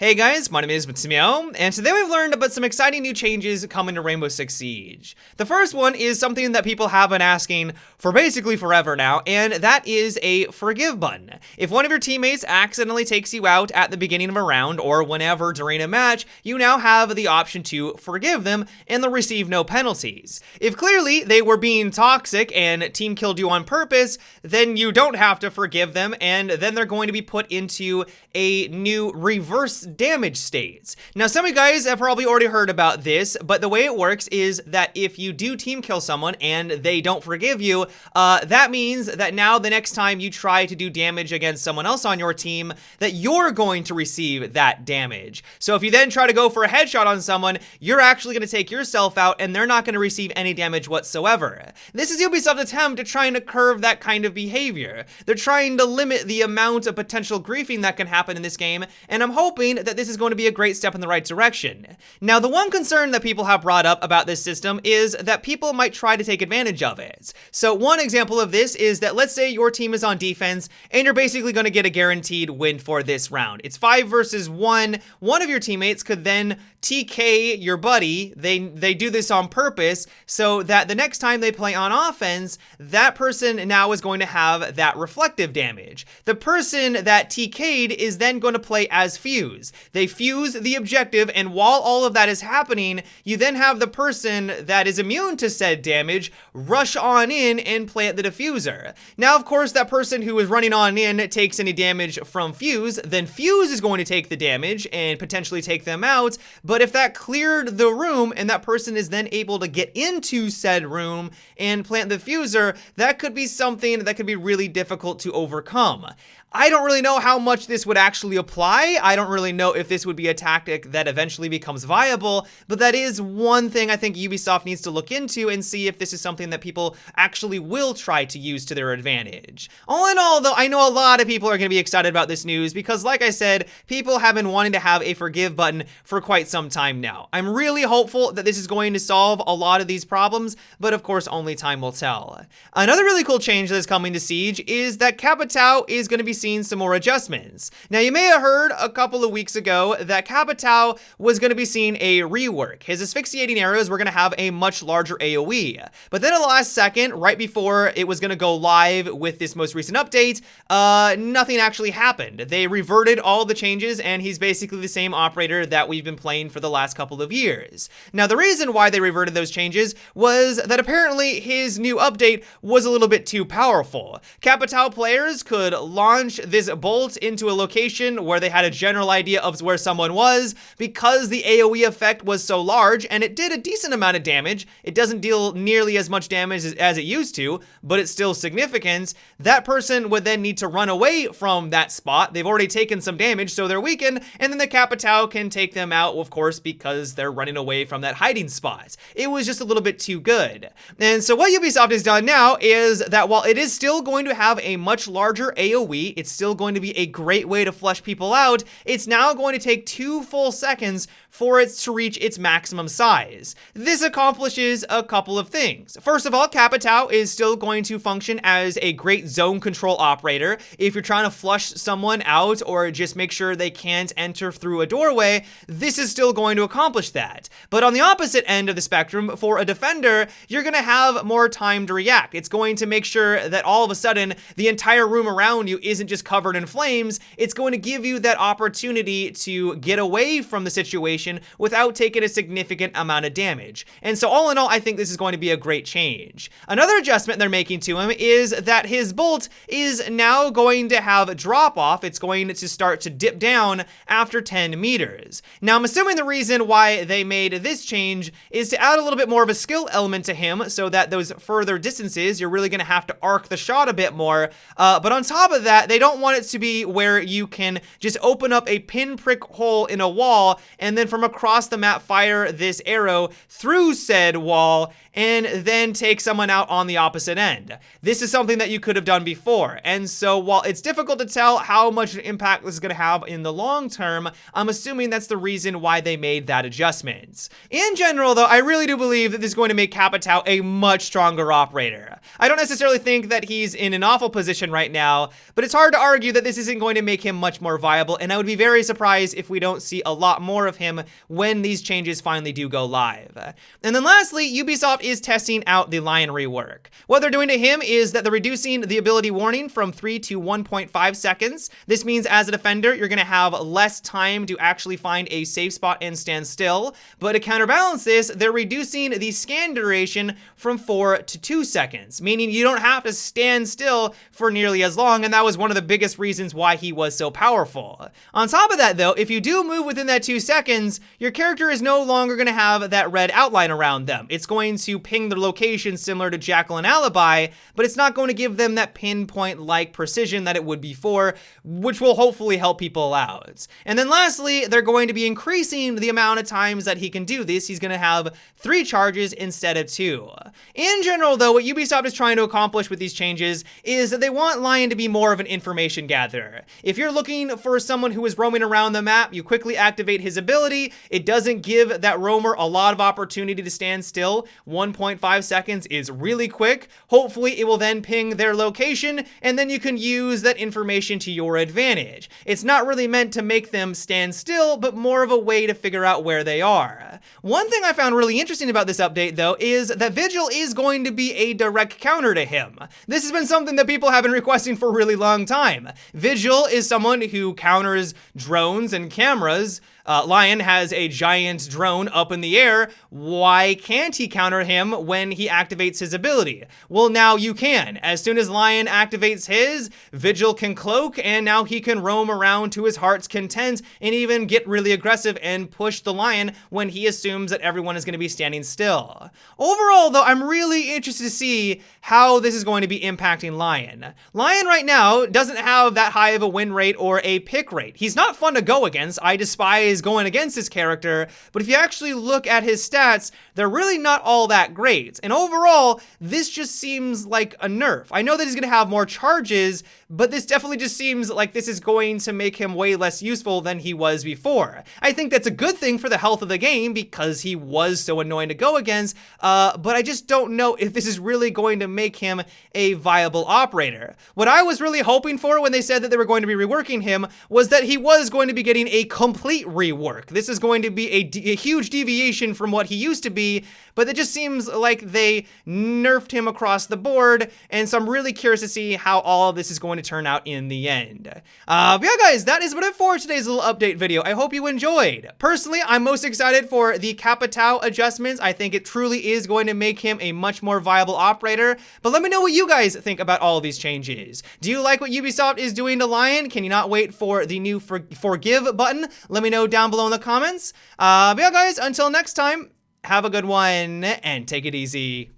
Hey guys, my name is Matsumo, and today we've learned about some exciting new changes coming to Rainbow Six Siege. The first one is something that people have been asking for basically forever now, and that is a forgive button. If one of your teammates accidentally takes you out at the beginning of a round or whenever during a match, you now have the option to forgive them and they'll receive no penalties. If clearly they were being toxic and team killed you on purpose, then you don't have to forgive them, and then they're going to be put into a new reverse damage states. Now, some of you guys have probably already heard about this, but the way it works is that if you do team kill someone and they don't forgive you, that means that now the next time you try to do damage against someone else on your team, that you're going to receive that damage. So if you then try to go for a headshot on someone, you're actually going to take yourself out and they're not going to receive any damage whatsoever. This is Ubisoft's attempt at trying to curb that kind of behavior. They're trying to limit the amount of potential griefing that can happen in this game, and I'm hoping that this is going to be a great step in the right direction. Now, the one concern that people have brought up about this system is that people might try to take advantage of it. So one example of this is that let's say your team is on defense and you're basically going to get a guaranteed win for this round. It's 5 versus 1. One of your teammates could then TK your buddy. They do this on purpose so that the next time they play on offense, that person now is going to have that reflective damage. The person that TK'd is then going to play as Fuse. They fuse the objective, and while all of that is happening, you then have the person that is immune to said damage rush on in and plant the diffuser. Now, of course, that person who is running on in takes any damage from Fuse, then Fuse is going to take the damage and potentially take them out. But if that cleared the room and that person is then able to get into said room and plant the diffuser, that could be something that could be really difficult to overcome. I don't really know how much this would actually apply. I don't really know if this would be a tactic that eventually becomes viable, but that is one thing I think Ubisoft needs to look into and see if this is something that people actually will try to use to their advantage. All in all, though, I know a lot of people are going to be excited about this news because, like I said, people have been wanting to have a forgive button for quite some time now. I'm really hopeful that this is going to solve a lot of these problems, but of course, only time will tell. Another really cool change that is coming to Siege is that Capitao is going to be seeing some more adjustments. Now, you may have heard a couple of weeks ago that Capitao was going to be seeing a rework. His asphyxiating arrows were going to have a much larger AoE. But then at the last second, right before it was going to go live with this most recent update, nothing actually happened. They reverted all the changes, and he's basically the same operator that we've been playing for the last couple of years. Now, the reason why they reverted those changes was that apparently his new update was a little bit too powerful. Capitao players could launch this bolt into a location where they had a general idea of where someone was. Because the AoE effect was so large and it did a decent amount of damage, it doesn't deal nearly as much damage as it used to, but it's still significant. That person would then need to run away from that spot. They've already taken some damage, so they're weakened, and then the Capitao can take them out, of course, because they're running away from that hiding spot. It was just a little bit too good. And so what Ubisoft has done now is that while it is still going to have a much larger AoE, it's still going to be a great way to flush people out. It's now going to take 2 full seconds for it to reach its maximum size. This accomplishes a couple of things. First of all, Capitao is still going to function as a great zone control operator. If you're trying to flush someone out or just make sure they can't enter through a doorway, this is still going to accomplish that. But on the opposite end of the spectrum, for a defender, you're going to have more time to react. It's going to make sure that all of a sudden the entire room around you isn't just covered in flames. It's going to give you that opportunity to get away from the situation without taking a significant amount of damage. And so all in all, I think this is going to be a great change. Another adjustment they're making to him is that his bolt is now going to have a drop off. It's going to start to dip down after 10 meters. Now, I'm assuming the reason why they made this change is to add a little bit more of a skill element to him so that those further distances, you're really going to have to arc the shot a bit more. But on top of that, they don't want it to be where you can just open up a pinprick hole in a wall and then from across the map fire this arrow through said wall and then take someone out on the opposite end. This is something that you could have done before. And so while it's difficult to tell how much impact this is going to have in the long term, I'm assuming that's the reason why they made that adjustment. In general, though, I really do believe that this is going to make Capitao a much stronger operator. I don't necessarily think that he's in an awful position right now, but it's hard hard to argue that this isn't going to make him much more viable, and I would be very surprised if we don't see a lot more of him when these changes finally do go live. And then lastly, Ubisoft is testing out the Lion rework. What they're doing to him is that they're reducing the ability warning from 3 to 1.5 seconds. This means as a defender, you're going to have less time to actually find a safe spot and stand still. But to counterbalance this, they're reducing the scan duration from 4 to 2 seconds, meaning you don't have to stand still for nearly as long, and that was one of the biggest reasons why he was so powerful. On top of that though, if you do move within that 2 seconds, your character is no longer going to have that red outline around them. It's going to ping their location similar to Jackal and Alibi, but it's not going to give them that pinpoint-like precision that it would before, which will hopefully help people out. And then lastly, they're going to be increasing the amount of times that he can do this. He's going to have 3 charges instead of 2. In general though, what Ubisoft is trying to accomplish with these changes is that they want Lion to be more of an information gatherer. If you're looking for someone who is roaming around the map, you quickly activate his ability. It doesn't give that roamer a lot of opportunity to stand still. 1.5 seconds is really quick. Hopefully it will then ping their location, and then you can use that information to your advantage. It's not really meant to make them stand still, but more of a way to figure out where they are. One thing I found really interesting about this update though is that Vigil is going to be a direct counter to him. This has been something that people have been requesting for a really long time. Vigil is someone who counters drones and cameras. Lion has a giant drone up in the air. Why can't he counter him when he activates his ability? Well, now you can. As soon as Lion activates his, Vigil can cloak, and now he can roam around to his heart's content and even get really aggressive and push the Lion when he assumes that everyone is going to be standing still. Overall, though, I'm really interested to see how this is going to be impacting Lion. Lion right now doesn't have that high of a win rate or a pick rate. He's not fun to go against. I despise going against this character, but if you actually look at his stats, they're really not all that great. And overall, this just seems like a nerf. I know that he's going to have more charges, but this definitely just seems like this is going to make him way less useful than he was before. I think that's a good thing for the health of the game because he was so annoying to go against, but I just don't know if this is really going to make him a viable operator. What I was really hoping for when they said that they were going to be reworking him was that he was going to be getting a complete rework. This is going to be a huge deviation from what he used to be, but it just seems like they nerfed him across the board, and so I'm really curious to see how all of this is going to turn out in the end. But yeah, guys, that is about it for today's little update video. I hope you enjoyed. Personally, I'm most excited for the Capitao adjustments. I think it truly is going to make him a much more viable operator, but let me know what you guys think about all of these changes. Do you like what Ubisoft is doing to Lion? Can you not wait for the new forgive button? Let me know down below in the comments. But yeah, guys, until next time, have a good one and take it easy.